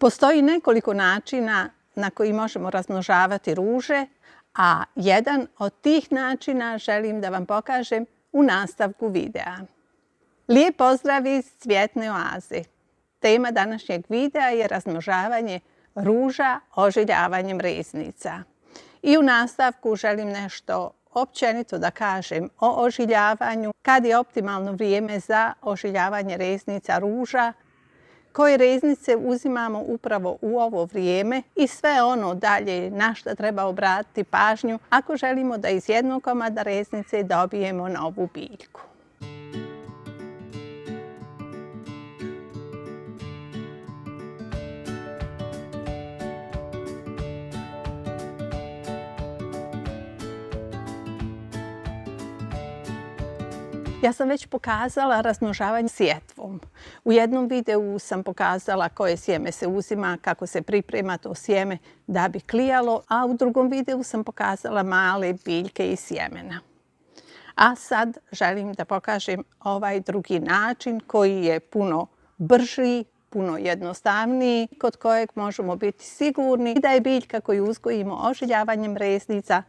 Postoji nekoliko načina na koji možemo razmnožavati ruže, a jedan od tih načina želim da vam pokažem u nastavku videa. Lijep pozdrav iz Cvjetne oaze. Tema današnjeg videa je razmnožavanje ruža ožiljavanjem reznica. I u nastavku želim nešto općenito da kažem o ožiljavanju, kad je optimalno vrijeme za ožiljavanje reznica ruža, koje reznice uzimamo upravo u ovo vrijeme i sve ono dalje na što treba obratiti pažnju ako želimo da iz jednog komada reznice dobijemo novu biljku. Ja sam već pokazala razmnožavanje sjetvom. U jednom videu sam pokazala koje sjeme se uzima, kako se priprema to sjeme da bi klijalo, a u drugom videu sam pokazala male biljke i sjemena. A sad želim da pokažem ovaj drugi način koji je puno brži, puno jednostavniji, kod kojeg možemo biti sigurni da je biljka koju uzgojimo ožiljavanjem reznica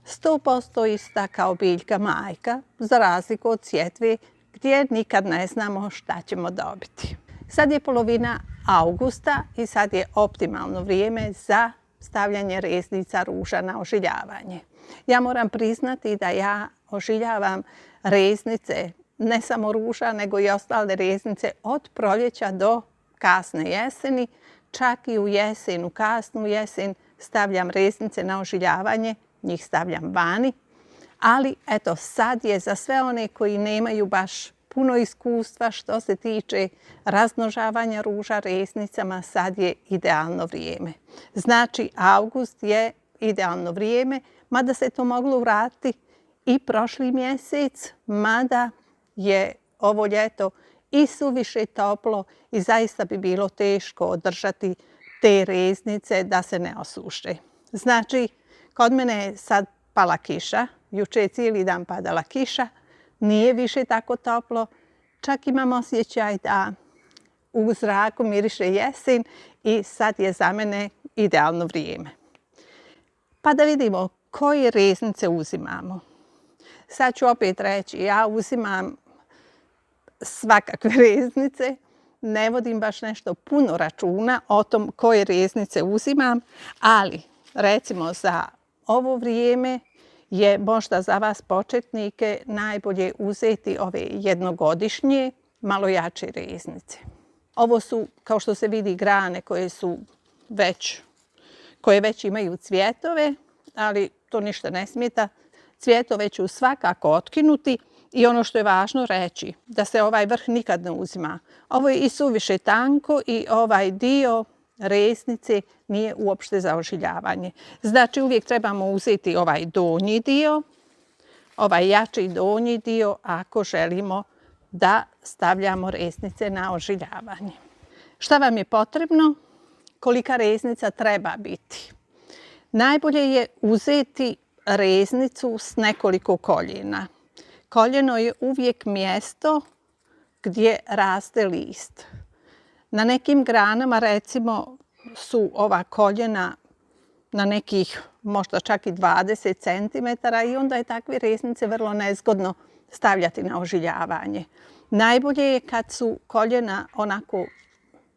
100% ista kao biljka majka, za razliku od sjetve gdje nikad ne znamo šta ćemo dobiti. Sad je polovina augusta i sad je optimalno vrijeme za stavljanje reznica ruža na ožiljavanje. Ja moram priznati da ja ožiljavam reznice, ne samo ruža, nego i ostale reznice od proljeća do kasne jeseni. Čak i u jesen, u kasnu jesen stavljam reznice na ožiljavanje. Njih stavljam vani, ali eto sad je za sve one koji nemaju baš puno iskustva što se tiče razmnožavanja ruža reznicama, sad je idealno vrijeme. Znači august je idealno vrijeme, mada se to moglo uraditi i prošli mjesec, mada je ovo ljeto i suviše toplo i zaista bi bilo teško održati te reznice da se ne osuše. Znači, kod mene je sad pala kiša, juče je cijeli dan padala kiša, nije više tako toplo, čak imam osjećaj da u zraku miriše jesen i sad je za mene idealno vrijeme. Pa da vidimo koje reznice uzimamo. Sad ću opet reći, ja uzimam svakakve reznice, ne vodim baš nešto puno računa o tom koje reznice uzimam, ali recimo za ovo vrijeme je možda za vas početnike najbolje uzeti ove jednogodišnje, malo jače reznice. Ovo su, kao što se vidi, grane koje već imaju cvjetove, ali to ništa ne smeta. Cvjetove ću svakako otkinuti i ono što je važno reći, da se ovaj vrh nikad ne uzima. Ovo je i suviše tanko i ovaj dio reznice nije uopšte za ožiljavanje. Znači uvijek trebamo uzeti ovaj donji dio, ovaj jači donji dio ako želimo da stavljamo reznice na ožiljavanje. Šta vam je potrebno? Kolika reznica treba biti? Najbolje je uzeti reznicu s nekoliko koljena. Koljeno je uvijek mjesto gdje raste list. Na nekim granama recimo su ova koljena na nekih možda čak i 20 cm i onda je takve reznice vrlo nezgodno stavljati na ožiljavanje. Najbolje je kad su koljena onako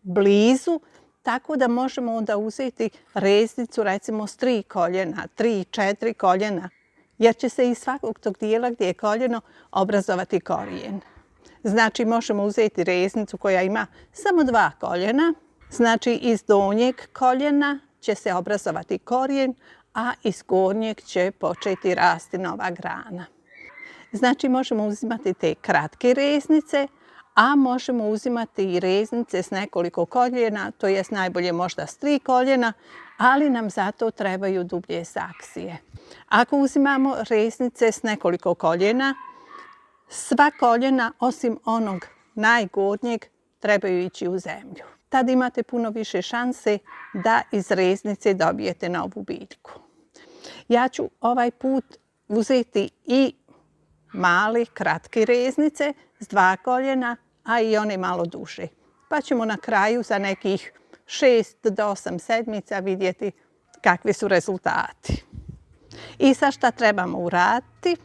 blizu, tako da možemo onda uzeti reznicu recimo s 3 koljena, 3-4 koljena, jer će se iz svakog tog dijela gdje je koljeno obrazovati korijen. Znači možemo uzeti reznicu koja ima samo 2 koljena, znači iz donjeg koljena će se obrazovati korijen, a iz gornjeg će početi rasti nova grana. Znači možemo uzimati te kratke reznice, a možemo uzimati i reznice s nekoliko koljena, to jest najbolje možda s 3 koljena, ali nam zato trebaju dublje saksije. Ako uzimamo reznice s nekoliko koljena, sva koljena osim onog najgornjeg trebaju ići u zemlju. Tad imate puno više šanse da iz reznice dobijete novu biljku. Ja ću ovaj put uzeti i male, kratke reznice s 2 koljena, a i one malo duže. Pa ćemo na kraju za nekih 6 do 8 sedmica vidjeti kakvi su rezultati. I sad šta trebamo uraditi?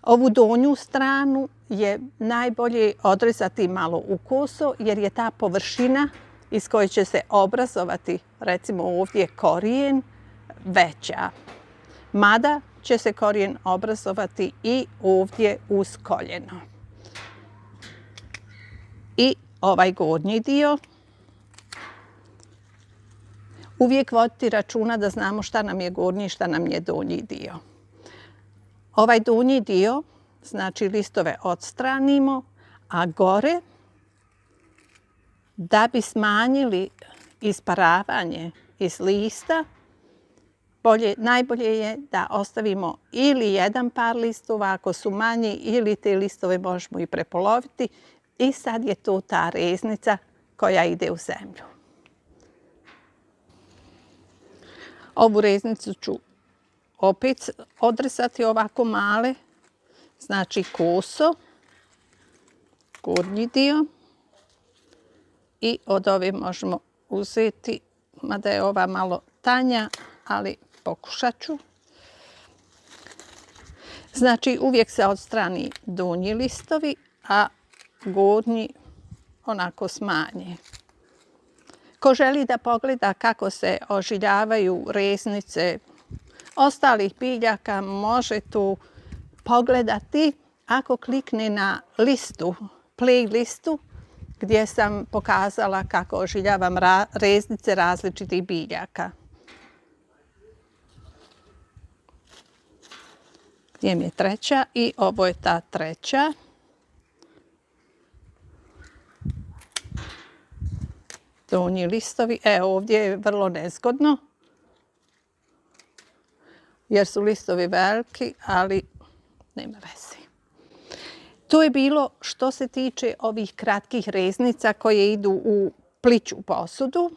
Ovu donju stranu je najbolje odrezati malo u koso jer je ta površina iz koje će se obrazovati, recimo ovdje korijen, veća. Mada će se korijen obrazovati i ovdje uz koljeno. I ovaj gornji dio. Uvijek voditi računa da znamo šta nam je gornji i šta nam je donji dio. Ovaj donji dio, znači listove odstranimo, a gore, da bi smanjili isparavanje iz lista, najbolje je da ostavimo ili jedan par listova ako su manji, ili te listove možemo i prepoloviti. I sad je to ta reznica koja ide u zemlju. Ovu reznicu ću opet odrezati ovako male, znači koso, gornji dio. I od ove možemo uzeti, mada je ova malo tanja, ali pokušat ću. Znači uvijek se odstrani donji listovi, a gornji onako smanje. Ko želi da pogleda kako se ožiljavaju reznice ostalih biljaka, može tu pogledati ako klikne na listu, playlistu, gdje sam pokazala kako ožiljavam reznice različitih biljaka. Gdje mi je treća i ovo je ta treća. Donji listovi, ovdje je vrlo nezgodno jer su listovi veliki, ali nema veze. To je bilo što se tiče ovih kratkih reznica koje idu u pliću posudu,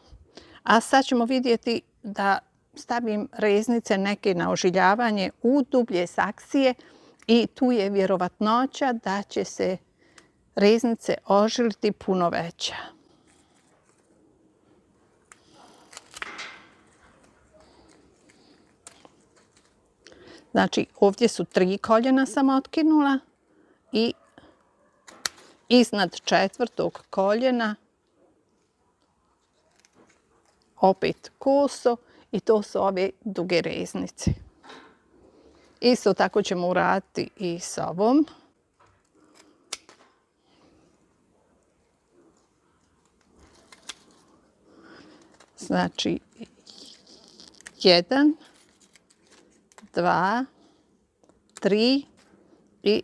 a sad ćemo vidjeti da stavim reznice neke na ožiljavanje u dublje saksije i tu je vjerovatnoća da će se reznice ožiliti puno veća. Znači ovdje su 3 koljena sam otkinula i iznad 4. koljena opet koso i to su ove duge reznice. Isto tako ćemo uraditi i s ovom. Znači 1, 2, 3 i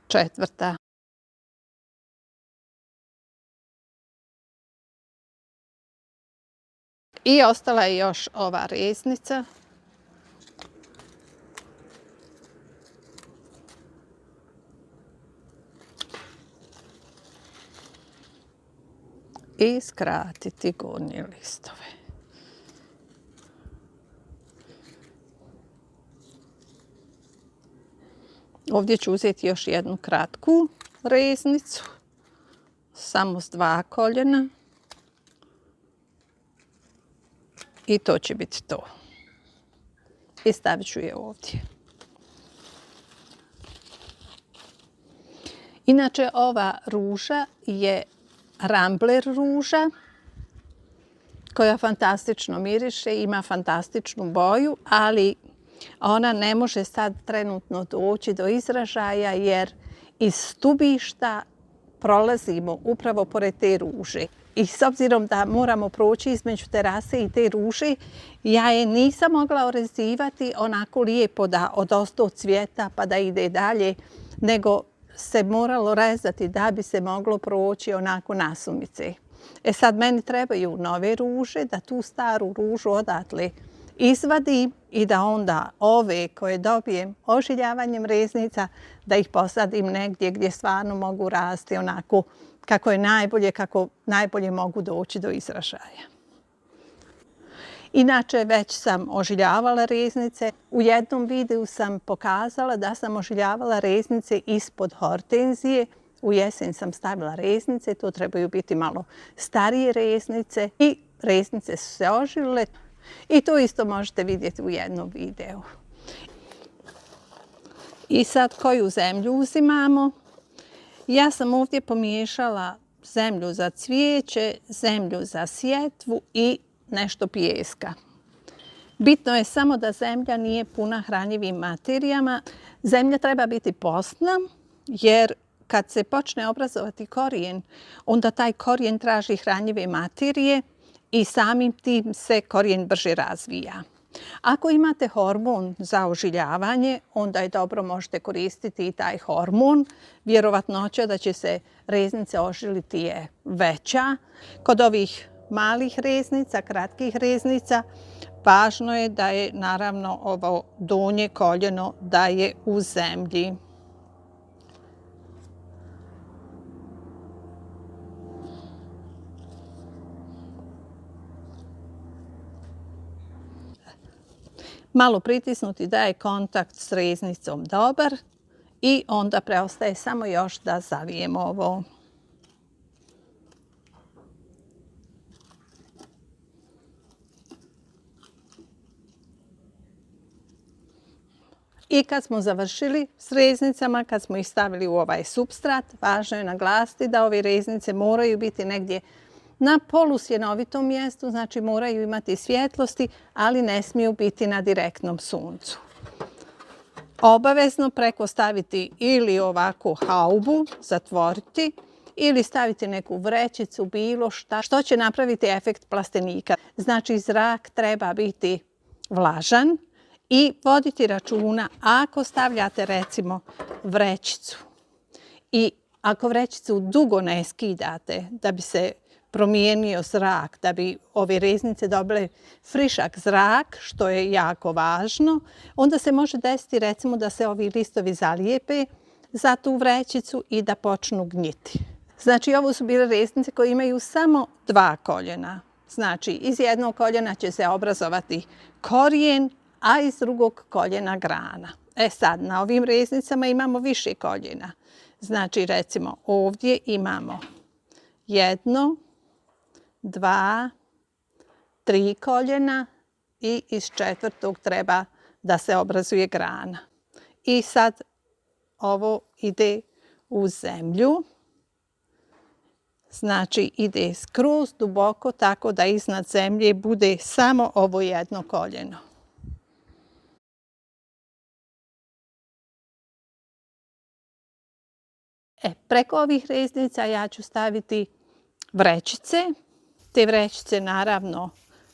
4. I ostala je još ova reznica. I skratiti gornje listove. Ovdje ću uzeti još jednu kratku reznicu, samo s 2 koljena. I to će biti to. I stavit ću je ovdje. Inače, ova ruža je Rambler ruža koja fantastično miriše, ima fantastičnu boju, ali ona ne može sad trenutno doći do izražaja jer iz stubišta prolazimo upravo pored te ruže. I s obzirom da moramo proći između terase i te ruže, ja je nisam mogla orezivati onako lijepo da odosta od cvijeta pa da ide dalje, nego se moralo rezati da bi se moglo proći onako nasumice. Sad meni trebaju nove ruže, da tu staru ružu odatle izvadim i da onda ove koje dobijem ožiljavanjem reznica, da ih posadim negdje gdje stvarno mogu rasti onako kako je najbolje, kako najbolje mogu doći do izražaja. Inače, već sam ožiljavala reznice. U jednom videu sam pokazala da sam ožiljavala reznice ispod hortenzije U jesen sam stavila reznice, to trebaju biti malo starije reznice i reznice su se ožilile. I to isto možete vidjeti u jednom videu. I sad koju zemlju uzimamo? Ja sam ovdje pomiješala zemlju za cvijeće, zemlju za sjetvu i nešto pijeska. Bitno je samo da zemlja nije puna hranjivim materijama. Zemlja treba biti postna jer kad se počne obrazovati korijen, onda taj korijen traži hranjive materije i samim tim se korijen brže razvija. Ako imate hormon za ožiljavanje, onda je dobro možete koristiti i taj hormon. Vjerovatnoća da će se reznice ožiliti je veća. Kod ovih malih reznica, kratkih reznica, važno je da je naravno ovo donje koljeno da je u zemlji. Malo pritisnuti da je kontakt s reznicom dobar i onda preostaje samo još da zavijemo ovo. I kad smo završili s reznicama, kad smo ih stavili u ovaj supstrat, važno je naglasiti da ove reznice moraju biti negdje na polusjenovitom mjestu, znači moraju imati svjetlosti, ali ne smiju biti na direktnom suncu. Obavezno preko staviti ili ovako haubu, zatvoriti, ili staviti neku vrećicu, bilo šta, što će napraviti efekt plastenika. Znači zrak treba biti vlažan i voditi računa ako stavljate recimo vrećicu i ako vrećicu dugo ne skidate da bi se promijenio zrak, da bi ove reznice dobile frišak zrak, što je jako važno, onda se može desiti recimo da se ovi listovi zalijepe za tu vrećicu i da počnu gnjiti. Znači ovo su bile reznice koje imaju samo 2 koljena. Znači iz jednog koljena će se obrazovati korijen, a iz drugog koljena grana. Sad na ovim reznicama imamo više koljena. Znači recimo ovdje imamo 1, 2, 3 koljena i iz 4. treba da se obrazuje grana. I sad ovo ide u zemlju. Znači ide skroz duboko tako da iznad zemlje bude samo ovo jedno koljeno. Preko ovih reznica ja ću staviti vrećice. Te vrećice naravno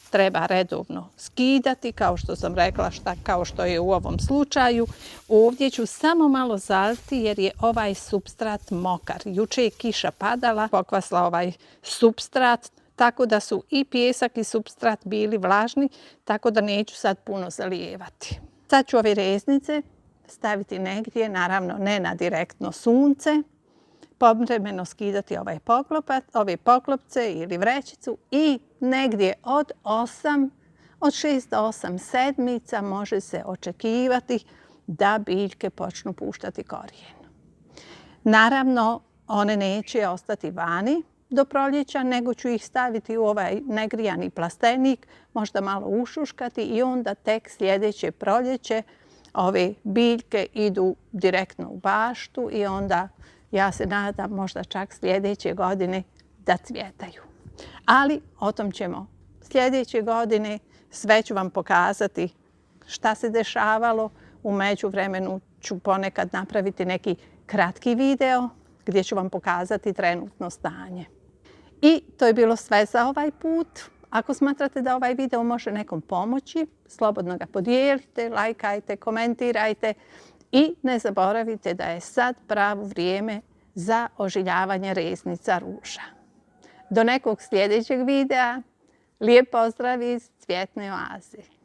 treba redovno skidati, kao što sam rekla, kao što je u ovom slučaju. Ovdje ću samo malo zaliti jer je ovaj supstrat mokar. Juče je kiša padala, pokvasla ovaj supstrat, tako da su i pijesak i supstrat bili vlažni, tako da neću sad puno zalijevati. Sad ću ove reznice staviti negdje, naravno ne na direktno sunce, povremeno skidati ove poklopce ili vrećicu i negdje od 6 do 8 sedmica može se očekivati da biljke počnu puštati korijen. Naravno, one neće ostati vani do proljeća, nego ću ih staviti u ovaj negrijani plastenik, možda malo ušuškati i onda tek sljedeće proljeće ove biljke idu direktno u baštu i onda ja se nadam možda čak sljedeće godine da cvjetaju. Ali o tom ćemo sljedeće godine. Sve ću vam pokazati šta se dešavalo. U međuvremenu ću ponekad napraviti neki kratki video gdje ću vam pokazati trenutno stanje. I to je bilo sve za ovaj put. Ako smatrate da ovaj video može nekom pomoći, slobodno ga podijelite, lajkajte, komentirajte i ne zaboravite da je sad pravo vrijeme za ožiljavanje reznica ruža. Do nekog sljedećeg videa, lijep pozdrav iz Cvjetne oaze.